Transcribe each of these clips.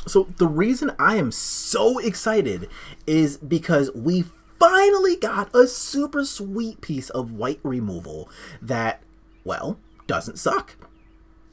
So the reason I am so excited is because we finally got a super sweet piece of white removal that, well, doesn't suck.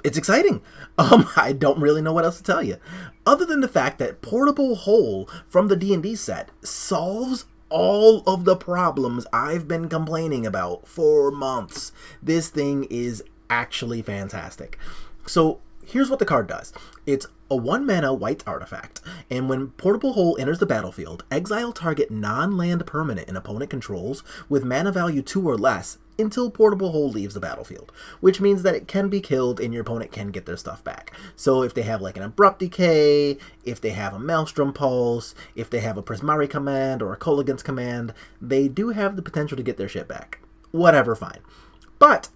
It's exciting. I don't really know what else to tell you. Other than the fact that Portable Hole from the D&D set solves all of the problems I've been complaining about for months. This thing is actually fantastic. So here's what the card does. It's a 1-mana white artifact, and when Portable Hole enters the battlefield, exile target non-land permanent an opponent controls with mana value 2 or less until Portable Hole leaves the battlefield, which means that it can be killed and your opponent can get their stuff back. So if they have like an Abrupt Decay, if they have a Maelstrom Pulse, if they have a Prismari command or a Kolaghan's command, they do have the potential to get their shit back. Whatever, fine. But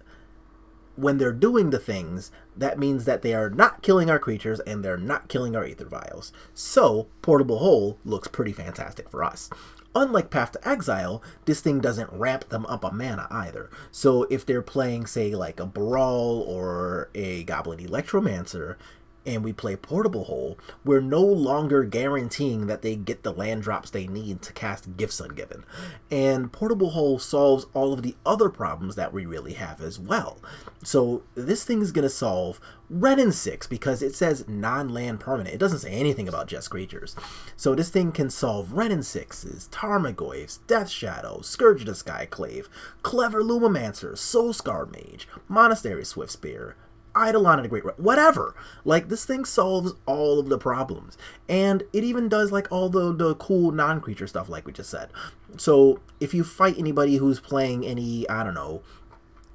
when they're doing the things, that means that they are not killing our creatures and they're not killing our Aether Vials. So, Portable Hole looks pretty fantastic for us. Unlike Path to Exile, this thing doesn't ramp them up a mana either. So if they're playing, say, like a Brawl or a Goblin Electromancer, and we play Portable Hole, we're no longer guaranteeing that they get the land drops they need to cast Gifts Ungiven. And Portable Hole solves all of the other problems that we really have as well. So this thing is going to solve red and 6 because it says non-land permanent. It doesn't say anything about just creatures. So this thing can solve red and 6s, Tarmogoyfs, Death Shadow, Scourge of the Skyclave, Clever Lumomancer, Soul Scar Mage, Monastery Swiftspear, Eidolon and a Great whatever. Like, this thing solves all of the problems. And it even does, like, all the cool non-creature stuff, like we just said. So, if you fight anybody who's playing any, I don't know,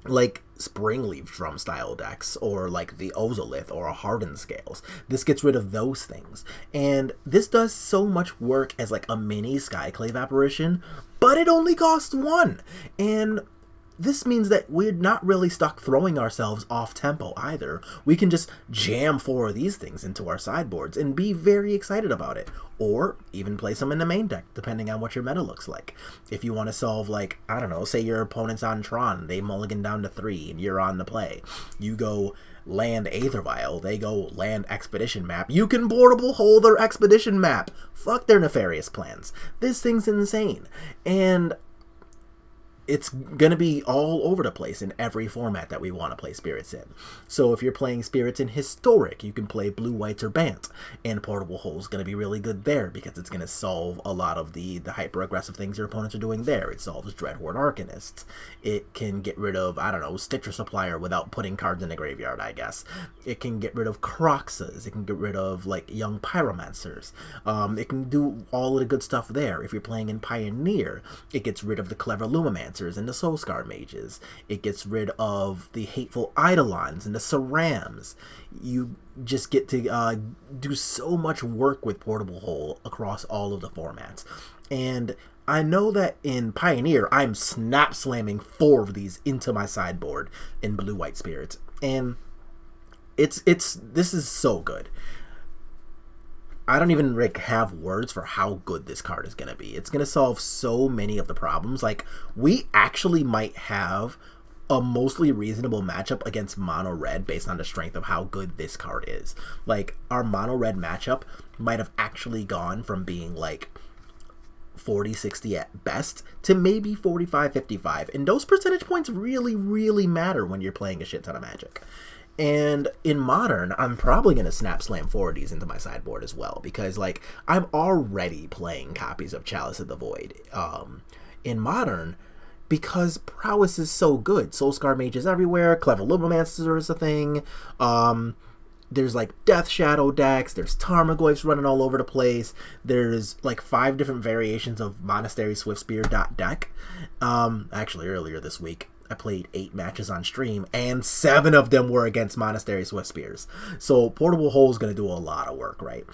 like, Springleaf Drum style decks, or like the Ozolith or a Hardened Scales, this gets rid of those things. And this does so much work as, like, a mini Skyclave apparition, but it only costs 1. And this means that we're not really stuck throwing ourselves off tempo either. We can just jam 4 of these things into our sideboards and be very excited about it. Or even play some in the main deck, depending on what your meta looks like. If you want to solve, like, I don't know, say your opponent's on Tron, they mulligan down to 3, and you're on the play. You go land Aether Vial, they go land Expedition Map. You can Portable Hole their Expedition Map. Fuck their nefarious plans. This thing's insane. And it's going to be all over the place in every format that we want to play Spirits in. So if you're playing Spirits in Historic, you can play Blue, Whites, or Bant. And Portable Hole is going to be really good there because it's going to solve a lot of the hyper-aggressive things your opponents are doing there. It solves Dreadhorde Arcanists. It can get rid of, I don't know, Stitcher Supplier without putting cards in the graveyard, I guess. It can get rid of Croxas. It can get rid of, like, Young Pyromancers. It can do all of the good stuff there. If you're playing in Pioneer, it gets rid of the Clever Lumomancers and the Soulscar Mages. It gets rid of the hateful Eidolons and the Sarams. You just get to do so much work with Portable Hole across all of the formats. And I know that in Pioneer, I'm snap slamming 4 of these into my sideboard in Blue-White Spirits. And this is so good. I don't even have words for how good this card is going to be. It's going to solve so many of the problems. Like, we actually might have a mostly reasonable matchup against mono red based on the strength of how good this card is. Like, our mono red matchup might have actually gone from being like 40-60 at best to maybe 45-55. And those percentage points really, really matter when you're playing a shit ton of Magic. And in Modern, I'm probably going to snap slam 4 of these into my sideboard as well, because, like, I'm already playing copies of Chalice of the Void in Modern because prowess is so good. Soulscar Mages everywhere, Clever Lumomancer is a thing, there's, like, Death Shadow decks, there's Tarmogoyfs running all over the place, there's, like, 5 different variations of Monastery Swiftspear deck. Actually, earlier this week, I played 8 matches on stream, and 7 of them were against Monastery Swiftspears. So Portable Hole is going to do a lot of work, right?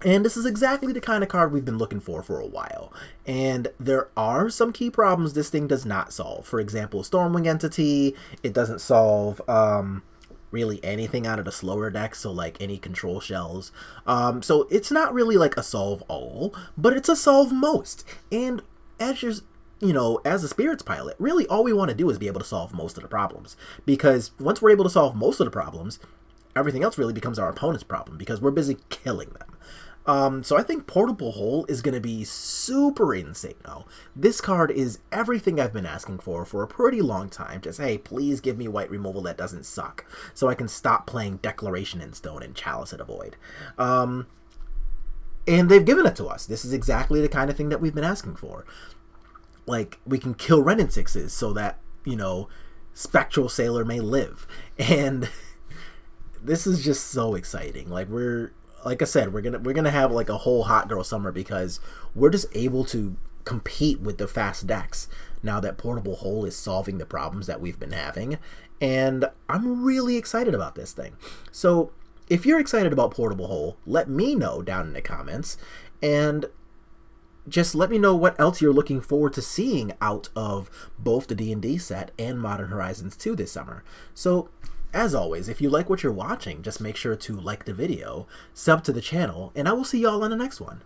And this is exactly the kind of card we've been looking for a while. And there are some key problems this thing does not solve. For example, Stormwing Entity, it doesn't solve really anything out of the slower decks, so like any control shells. So it's not really like a solve all, but it's a solve most. And as you're, you know, as a Spirits pilot, really all we want to do is be able to solve most of the problems. Because once we're able to solve most of the problems, everything else really becomes our opponent's problem, because we're busy killing them. So I think Portable Hole is going to be super insane. Oh, this card is everything I've been asking for a pretty long time. Just, hey, please give me white removal that doesn't suck, so I can stop playing Declaration in Stone and Chalice at a Void. And they've given it to us. This is exactly the kind of thing that we've been asking for. Like, we can kill Ren in 6s so that, you know, Spectral Sailor may live. And this is just so exciting. Like I said, we're gonna have like a whole hot girl summer because we're just able to compete with the fast decks now that Portable Hole is solving the problems that we've been having, and I'm really excited about this thing. So if you're excited about Portable Hole, let me know down in the comments, and just let me know what else you're looking forward to seeing out of both the D&D set and Modern Horizons 2 this summer. So as always, if you like what you're watching, just make sure to like the video, sub to the channel, and I will see y'all on the next one.